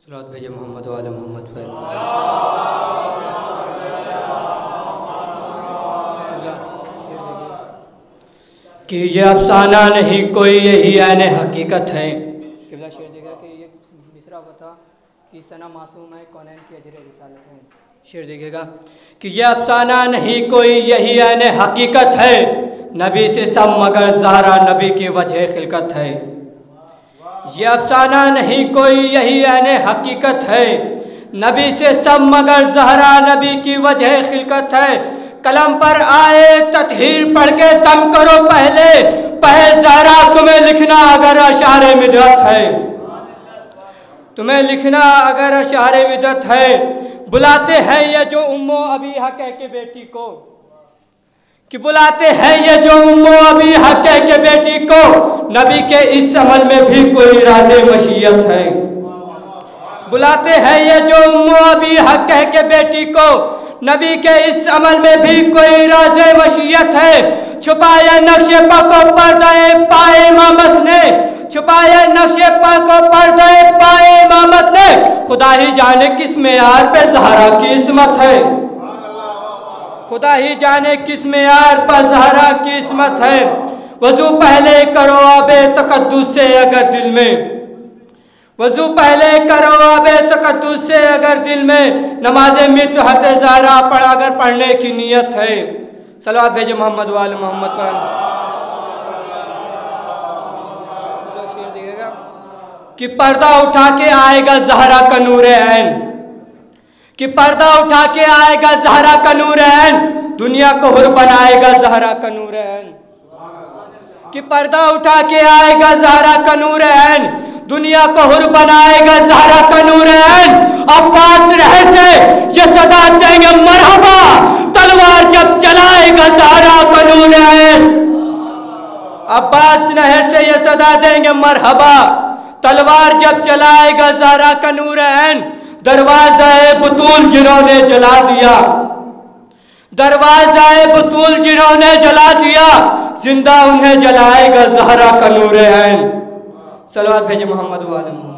सलावत भेजे मोहम्मद वाले मोहम्मद पर। कि ये अफसाना नहीं कोई यही आने हकीकत है। किबला शेर देगा कि ये मिसरा बता कि सना मासूम है कौनैन की अजर रिसालत है। शेर देखेगा कि ये अफसाना नहीं कोई यही आने हकीकत है, नबी से सब मगर ज़हरा नबी की वजह खिलकत है। ये अफसाना नहीं कोई यही आने हकीकत है, नबी से सब मगर ज़हरा नबी की वजह खिलकत है। कलम पर आए तत्हीर पढ़ के दम करो पहले ज़हरा तुम्हें लिखना अगर अशारे मिदत है, तुम्हें लिखना अगर अशारे मिदत है। बुलाते हैं ये जो उम्मो अबीहा कह के बेटी को, कि बुलाते हैं ये जो उम्मो अबीहा कह के बेटी को, नबी के इस अमल में भी कोई राज़े मशीयत है। बुलाते हैं ये जो उम्मो अबीहा कह के बेटी को, नबी के इस अमल में भी कोई राज़े मशीयत है। छुपाए नक्शे पा को पर्दे पाए इमामत ने, छुपाए नक्शे पा को पर्दे पाए इमामत ने, खुदा ही जाने किस मेयार पे ज़हरा की इस्मत है, खुदा ही जाने किस मेयार पर ज़हरा की इस्मत है। वज़ू पहले करो आबे तक़द्दुस से अगर दिल में, वज़ू पहले करो आबे तक़द्दुस से अगर दिल में, नमाज़े मितहत ज़हरा पढ़ा अगर पढ़ने की नीयत है। सलावत भेजे मोहम्मद वाले मोहम्मद पर। शेर देखेगा कि पर्दा उठा के आएगा ज़हरा का नूर ऐन, कि पर्दा उठा के आएगा ज़हरा का नूर ऐन, दुनिया को हुर बनाएगा ज़हरा का नूर ऐन। कि पर्दा उठा के आएगा ज़हरा का नूर ऐन, दुनिया को हुर बनाएगा ज़हरा का नूर ऐन। अब्बास रहर से ये सदा देंगे मरहबा, तलवार जब चलाएगा ज़हरा का नूर ऐन। अब्बास रहर से ये सदा देंगे मरहबा, तलवार जब चलाएगा ज़हरा का नूर ऐन। दरवाज़ा-ए बुतूल जिन्होंने जला दिया, दरवाज़ा-ए बुतूल जिन्होंने जला दिया, जिंदा उन्हें जलाएगा ज़हरा का नूर ऐन। सलावत भेजे मोहम्मद वाले मोहम्मद।